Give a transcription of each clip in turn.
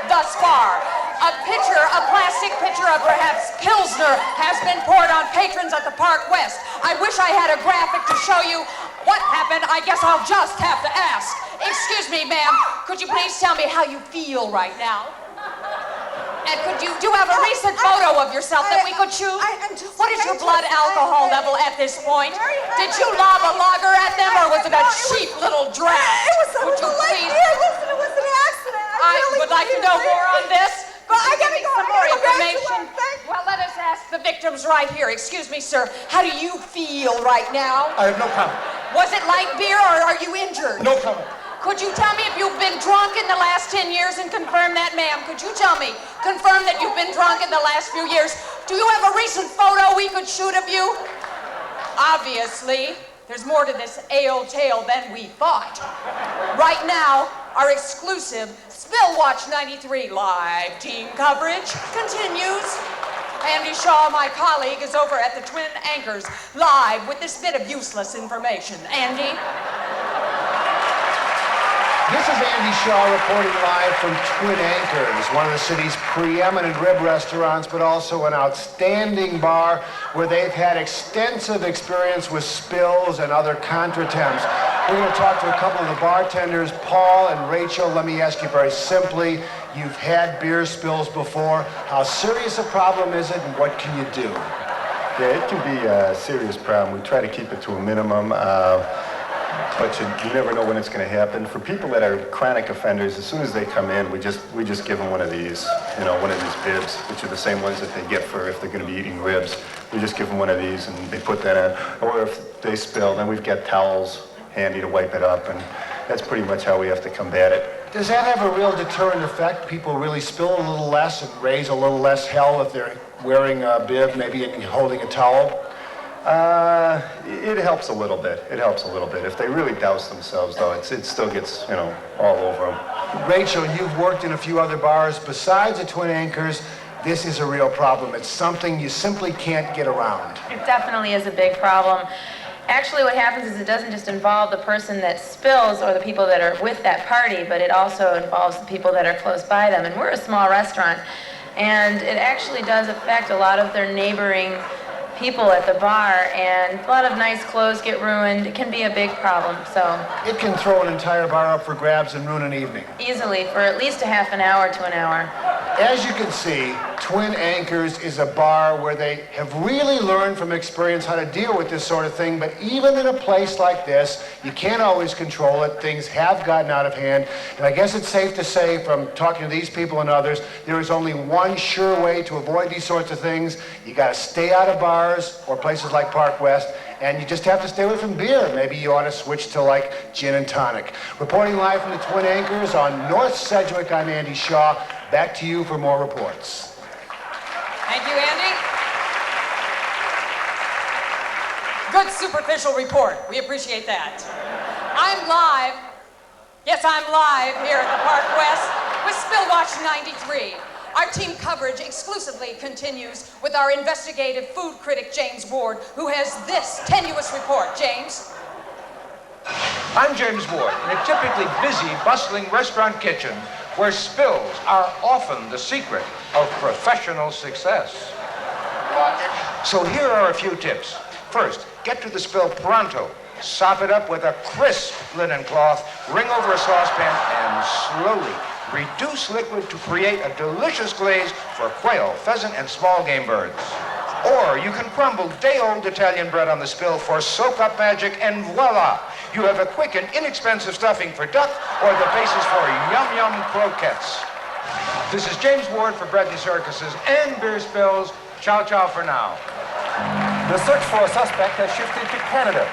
thus far. A plastic pitcher of perhaps Pilsner has been poured on patrons at the Park West. I wish I had a graphic to show you what happened. I guess I'll just have to ask. Excuse me, ma'am, could you please tell me how you feel right now? And do you have a recent photo of yourself that we could choose? What is your blood alcohol level at this point? Did you lob a lager at them, or was it a cheap little draft? It was a little late. Listen, it was an accident. I would like to know more on this. But I gotta go. Some more information. Well, let us ask the victims right here. Excuse me, sir. How do you feel right now? I have no comment. Was it light beer, or are you injured? No comment. Could you tell me if you've been drunk in the last 10 years and confirm that, ma'am? Could you tell me, confirm that you've been drunk in the last few years? Do you have a recent photo we could shoot of you? Obviously, there's more to this ale tale than we thought. Right now, our exclusive Spillwatch 93 live team coverage continues. Andy Shaw, my colleague, is over at the Twin Anchors live with this bit of useless information. Andy? This is Andy Shaw reporting live from Twin Anchors, one of the city's preeminent rib restaurants, but also an outstanding bar where they've had extensive experience with spills and other contretemps. We're going to talk to a couple of the bartenders, Paul and Rachel. Let me ask you very simply, you've had beer spills before. How serious a problem is it, and what can you do? Yeah, it can be a serious problem. We try to keep it to a minimum. But you never know when it's going to happen. For people that are chronic offenders, as soon as they come in, we just give them one of these, one of these bibs, which are the same ones that they get for if they're going to be eating ribs. We just give them one of these, and they put that on. Or if they spill, then we've got towels handy to wipe it up, and that's pretty much how we have to combat it. Does that have a real deterrent effect? People really spill a little less and raise a little less hell if they're wearing a bib, maybe holding a towel? It helps a little bit. It helps a little bit. If they really douse themselves, though, it still gets, all over them. Rachel, you've worked in a few other bars. Besides the Twin Anchors, this is a real problem. It's something you simply can't get around. It definitely is a big problem. Actually, what happens is it doesn't just involve the person that spills or the people that are with that party, but it also involves the people that are close by them. And we're a small restaurant, and it actually does affect a lot of their neighboring people at the bar, and a lot of nice clothes get ruined. It can be a big problem, so. It can throw an entire bar up for grabs and ruin an evening. Easily, for at least a half an hour to an hour. As you can see, Twin Anchors is a bar where they have really learned from experience how to deal with this sort of thing, but even in a place like this, you can't always control it. Things have gotten out of hand, and I guess it's safe to say from talking to these people and others, there is only one sure way to avoid these sorts of things. You gotta stay out of bars or places like Park West, and you just have to stay away from beer. Maybe you ought to switch to like gin and tonic. Reporting live from the Twin Anchors on North Sedgwick, I'm Andy Shaw. Back to you for more reports. Thank you, Andy. Good superficial report. We appreciate that. I'm live. Yes, I'm live here at the Park West with Spillwatch 93. Our team coverage exclusively continues with our investigative food critic, James Ward, who has this tenuous report. James? I'm James Ward, in a typically busy, bustling restaurant kitchen where spills are often the secret of professional success. So here are a few tips. First, get to the spill pronto. Sop it up with a crisp linen cloth, wring over a saucepan, and slowly reduce liquid to create a delicious glaze for quail, pheasant, and small game birds. Or you can crumble day-old Italian bread on the spill for soak-up magic, and voila! You have a quick and inexpensive stuffing for duck or the basis for yum-yum croquettes. This is James Ward for Bread and Circuses and Beer Spills. Ciao, ciao for now. The search for a suspect has shifted to Canada.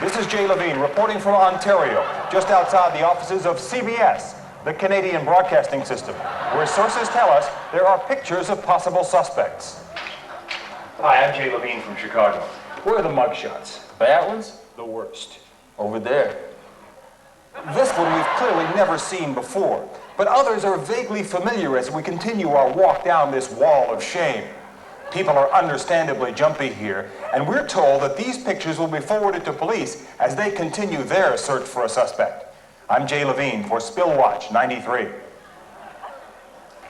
This is Jay Levine reporting from Ontario, just outside the offices of CBS, the Canadian Broadcasting System, where sources tell us there are pictures of possible suspects. Hi, I'm Jay Levine from Chicago. Where are the mugshots? Bad ones? The worst. Over there. This one we've clearly never seen before, but others are vaguely familiar as we continue our walk down this wall of shame. People are understandably jumpy here, and we're told that these pictures will be forwarded to police as they continue their search for a suspect. I'm Jay Levine for Spillwatch 93.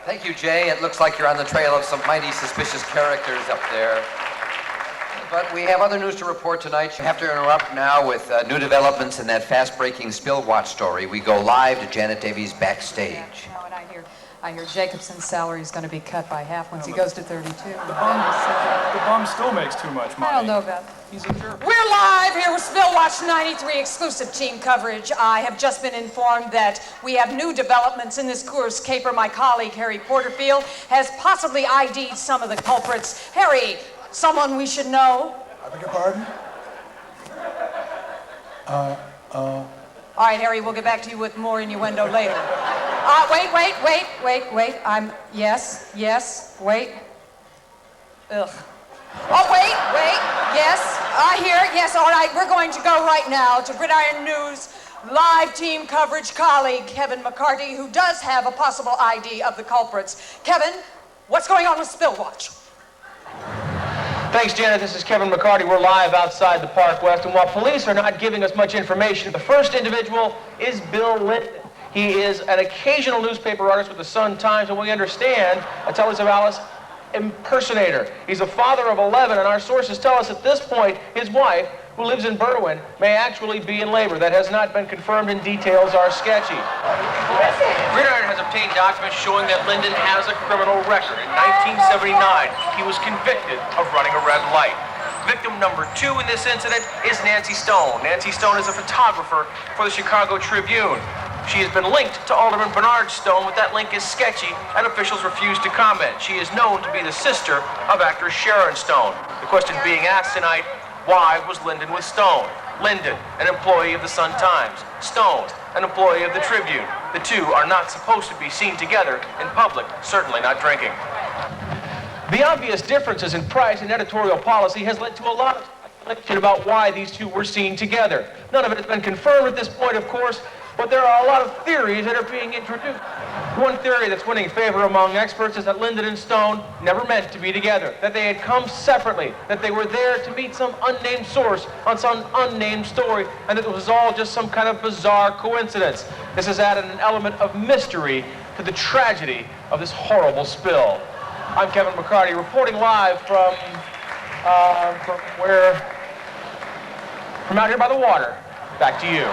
Thank you, Jay. It looks like you're on the trail of some mighty suspicious characters up there. But we have other news to report tonight. You have to interrupt now with new developments in that fast-breaking Spillwatch story. We go live to Janet Davies backstage. Yeah, and I hear Jacobson's salary is going to be cut by half once he goes to 32. The bum still makes too much money. I don't know about that. He's a jerk. We're live here with Spillwatch 93 exclusive team coverage. I have just been informed that we have new developments in this Coors caper. My colleague, Harry Porterfield, has possibly ID'd some of the culprits. Harry, someone we should know? I beg your pardon? All right, Harry, we'll get back to you with more innuendo later. Wait. Wait. Ugh. Oh, wait. Yes, I hear it. Yes, all right. We're going to go right now to Gridiron News live team coverage colleague, Kevin McCarty, who does have a possible ID of the culprits. Kevin, what's going on with Spillwatch? Thanks, Janet. This is Kevin McCarty. We're live outside the Park West, and while police are not giving us much information, the first individual is Bill Linden. He is an occasional newspaper artist with the Sun-Times, and we understand, a Telly Savalas impersonator. He's a father of 11, and our sources tell us at this point his wife, who lives in Berwyn, may actually be in labor. That has not been confirmed, and details are sketchy. Gridiron has obtained documents showing that Linden has a criminal record. In 1979, he was convicted of running a red light. Victim number 2 in this incident is Nancy Stone. Nancy Stone is a photographer for the Chicago Tribune. She has been linked to Alderman Bernard Stone, but that link is sketchy, and officials refuse to comment. She is known to be the sister of actress Sharon Stone. The question being asked tonight, why was Linden with Stone? Linden, an employee of the Sun-Times. Stone, an employee of the Tribune. The two are not supposed to be seen together in public, certainly not drinking. The obvious differences in price and editorial policy has led to a lot of speculation about why these two were seen together. None of it has been confirmed at this point, of course, but there are a lot of theories that are being introduced. One theory that's winning favor among experts is that Linden and Stone never meant to be together, that they had come separately, that they were there to meet some unnamed source on some unnamed story, and that it was all just some kind of bizarre coincidence. This has added an element of mystery to the tragedy of this horrible spill. I'm Kevin McCarty, reporting live from out here by the water. Back to you.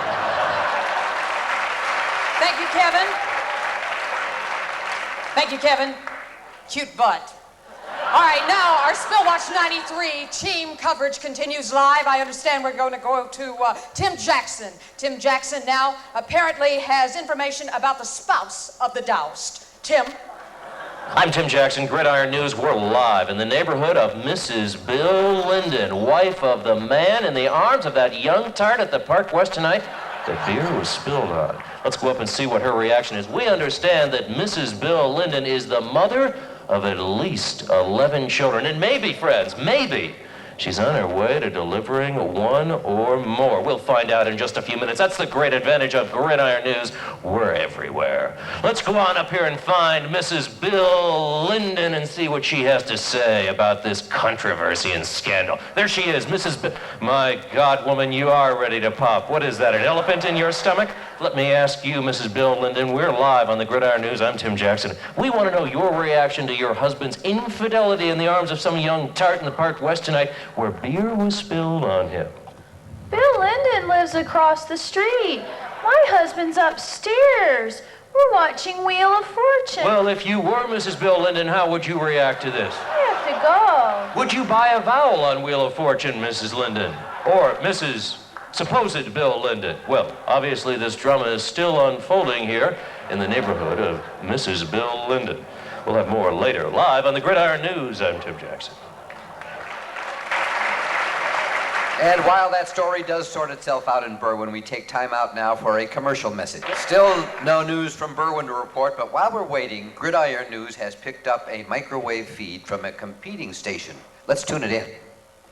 Thank you, Kevin. Cute butt. All right, now our Spillwatch 93 team coverage continues live. I understand we're going to go to Tim Jackson. Tim Jackson now apparently has information about the spouse of the doused. Tim? I'm Tim Jackson, Gridiron News. We're live in the neighborhood of Mrs. Bill Linden, wife of the man in the arms of that young tart at the Park West tonight the beer was spilled on. Let's go up and see what her reaction is. We understand that Mrs. Bill Linden is the mother of at least 11 children. And maybe, friends, maybe she's on her way to delivering one or more. We'll find out in just a few minutes. That's the great advantage of Gridiron News. We're everywhere. Let's go on up here and find Mrs. Bill Linden and see what she has to say about this controversy and scandal. There she is, Mrs. Bill. My God, woman, you are ready to pop. What is that, an elephant in your stomach? Let me ask you, Mrs. Bill Linden, we're live on the Gridiron News. I'm Tim Jackson. We want to know your reaction to your husband's infidelity in the arms of some young tart in the Park West tonight, where beer was spilled on him. Bill Linden lives across the street. My husband's upstairs. We're watching Wheel of Fortune. Well, if you were Mrs. Bill Linden, how would you react to this? I have to go. Would you buy a vowel on Wheel of Fortune, Mrs. Linden? Or Mrs. supposed Bill Linden? Well, obviously this drama is still unfolding here in the neighborhood of Mrs. Bill Linden. We'll have more later, live on the Gridiron News. I'm Tim Jackson. And while that story does sort itself out in Berwyn, we take time out now for a commercial message. Still no news from Berwyn to report, but while we're waiting, Gridiron News has picked up a microwave feed from a competing station. Let's tune it in.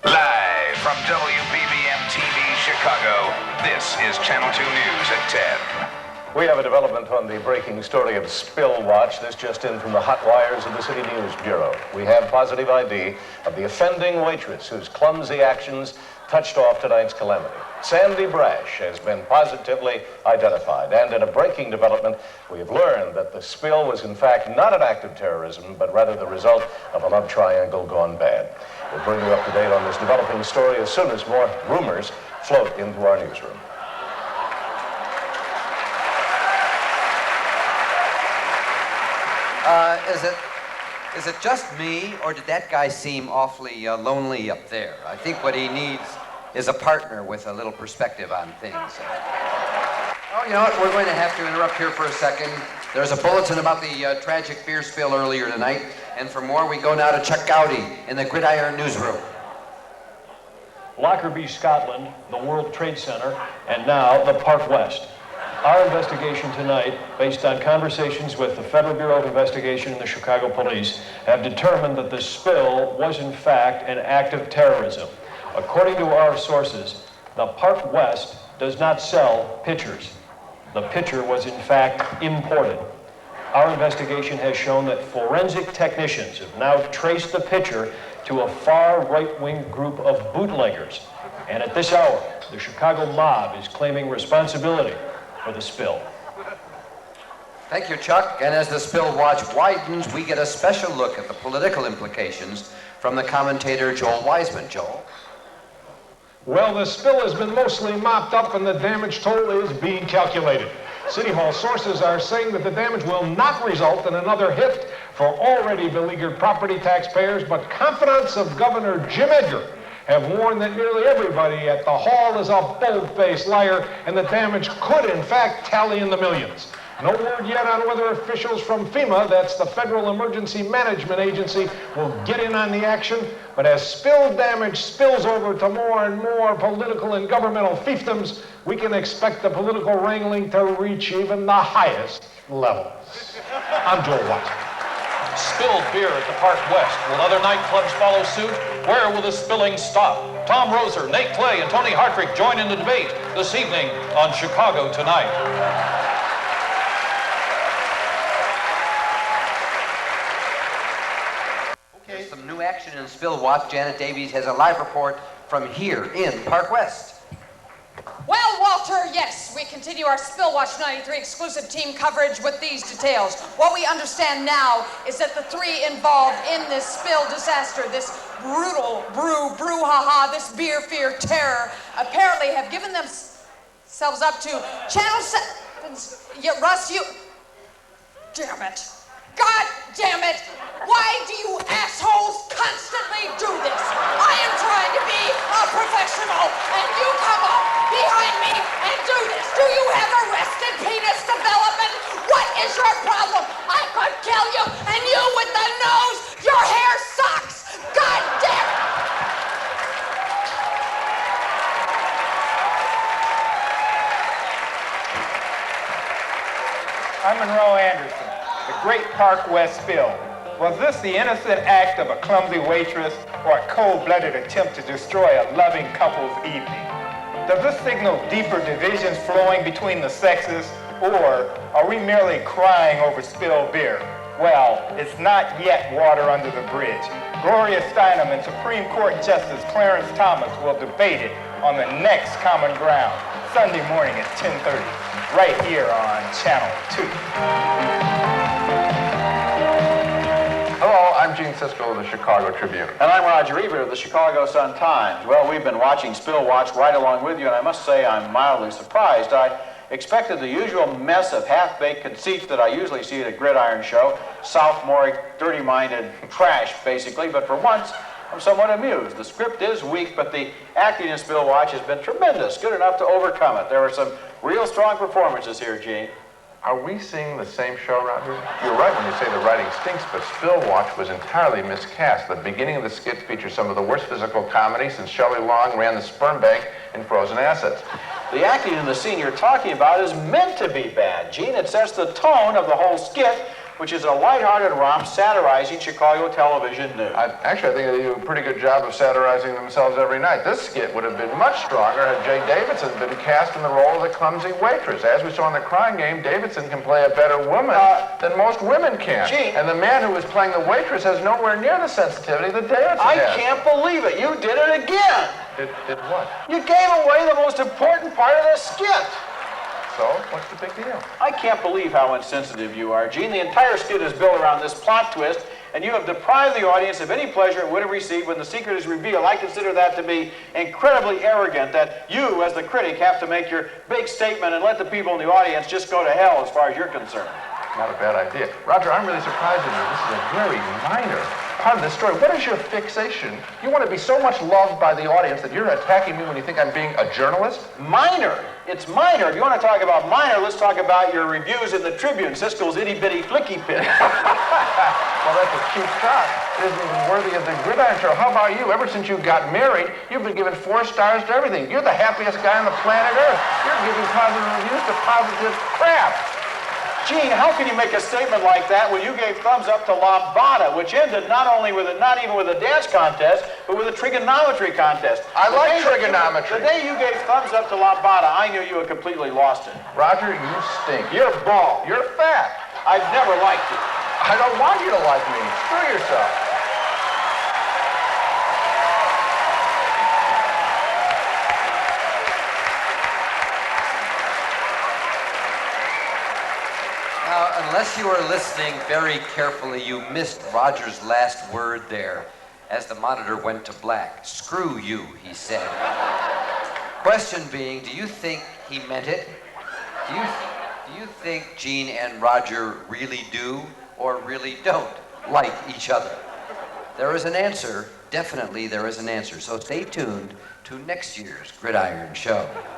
Live from WBBM-TV Chicago, this is Channel 2 News at 10. We have a development on the breaking story of Spillwatch. This just in from the hot wires of the City News Bureau. We have positive ID of the offending waitress whose clumsy actions touched off tonight's calamity. Sandy Brash has been positively identified, and in a breaking development, we have learned that the spill was in fact not an act of terrorism, but rather the result of a love triangle gone bad. We'll bring you up to date on this developing story as soon as more rumors float into our newsroom. Is it just me, or did that guy seem awfully lonely up there? I think what he needs is a partner with a little perspective on things. Oh, you know what? We're going to have to interrupt here for a second. There's a bulletin about the tragic beer spill earlier tonight, and for more, we go now to Chuck Goudie in the Gridiron newsroom. Lockerbie, Scotland, the World Trade Center, and now the Park West. Our investigation tonight, based on conversations with the Federal Bureau of Investigation and the Chicago Police, have determined that the spill was in fact an act of terrorism. According to our sources, the Park West does not sell pitchers. The pitcher was in fact imported. Our investigation has shown that forensic technicians have now traced the pitcher to a far right-wing group of bootleggers. And at this hour, the Chicago mob is claiming responsibility for the spill. Thank you, Chuck. And as the Spillwatch widens, we get a special look at the political implications from the commentator Joel Weisman. Joel? Well, the spill has been mostly mopped up and the damage toll is being calculated. City Hall sources are saying that the damage will not result in another hit for already beleaguered property taxpayers, but confidants of Governor Jim Edgar have warned that nearly everybody at the hall is a bold-faced liar and the damage could, in fact, tally in the millions. No word yet on whether officials from FEMA, that's the Federal Emergency Management Agency, will get in on the action. But as spill damage spills over to more and more political and governmental fiefdoms, we can expect the political wrangling to reach even the highest levels. I'm Joel Weisman. Spilled beer at the Park West. Will other nightclubs follow suit? Where will the spilling stop? Tom Roser, Nate Clay, and Tony Hartrick join in the debate this evening on Chicago Tonight. There's some new action in Spillwatch. Janet Davies has a live report from here in Park West. Well, Walter, yes, we continue our Spillwatch 93 exclusive team coverage with these details. What we understand now is that the three involved in this spill disaster, this brutal brouhaha, this beer fear terror, apparently have given themselves up to Channel 7's... Yeah, Russ, you... Damn it. God damn it! Why do you assholes constantly do this? I am trying to be a professional, and you come up behind me and do this. Do you have arrested penis development? What is your problem? I could kill you, and you with the nose, your hair sucks. God damn it! I'm Monroe Anderson. The Great Park West spill. Was this the innocent act of a clumsy waitress or a cold-blooded attempt to destroy a loving couple's evening? Does this signal deeper divisions flowing between the sexes, or are we merely crying over spilled beer? Well, it's not yet water under the bridge. Gloria Steinem and Supreme Court Justice Clarence Thomas will debate it on the next Common Ground, Sunday morning at 10:30, right here on Channel 2. Hello, I'm Gene Siskel of the Chicago Tribune. And I'm Roger Ebert of the Chicago Sun-Times. Well, we've been watching Spillwatch right along with you, and I must say I'm mildly surprised. I expected the usual mess of half-baked conceits that I usually see at a Gridiron Show, sophomoric, dirty-minded trash, basically, but for once, I'm somewhat amused. The script is weak, but the acting in Spillwatch has been tremendous, good enough to overcome it. There were some real strong performances here, Gene. Are we seeing the same show, Roger? You're right when you say the writing stinks, but Spillwatch was entirely miscast. The beginning of the skit features some of the worst physical comedy since Shelley Long ran the sperm bank in Frozen Assets. The acting in the scene you're talking about is meant to be bad, Gene. It sets the tone of the whole skit, which is a lighthearted romp satirizing Chicago television news. Actually, I think they do a pretty good job of satirizing themselves every night. This skit would have been much stronger had Jay Davidson been cast in the role of the clumsy waitress. As we saw in the Crying Game, Davidson can play a better woman than most women can. Gee. And the man who was playing the waitress has nowhere near the sensitivity that Davidson I has. can't believe it. You did it again. Did what? You gave away the most important part of the skit. So, what's the big deal? I can't believe how insensitive you are, Gene. The entire skit is built around this plot twist, and you have deprived the audience of any pleasure it would have received when the secret is revealed. I consider that to be incredibly arrogant, that you, as the critic, have to make your big statement and let the people in the audience just go to hell as far as you're concerned. Not a bad idea. Roger, I'm really surprised at you. This is a very minor part of the story. What is your fixation? You want to be so much loved by the audience that you're attacking me when you think I'm being a journalist? Minor. It's minor. If you want to talk about minor, let's talk about your reviews in the Tribune, Siskel's itty-bitty flicky pit. Well, that's a cute shot. It isn't even worthy of the Gridiron Show. How about you? Ever since you got married, you've been giving 4 stars to everything. You're the happiest guy on the planet Earth. You're giving positive reviews to positive crap. Gene, how can you make a statement like that when you gave thumbs up to Lambada, which ended not even with a dance contest, but with a trigonometry contest? I like trigonometry. The day you gave thumbs up to Lambada, I knew you had completely lost it. Roger, you stink. You're bald. You're fat. I've never liked you. I don't want you to like me. Screw yourself. Now, unless you were listening very carefully, you missed Roger's last word there as the monitor went to black. Screw you, he said. Question being, do you think he meant it? Do you think Gene and Roger really do or really don't like each other? There is an answer. Definitely there is an answer. So stay tuned to next year's Gridiron Show.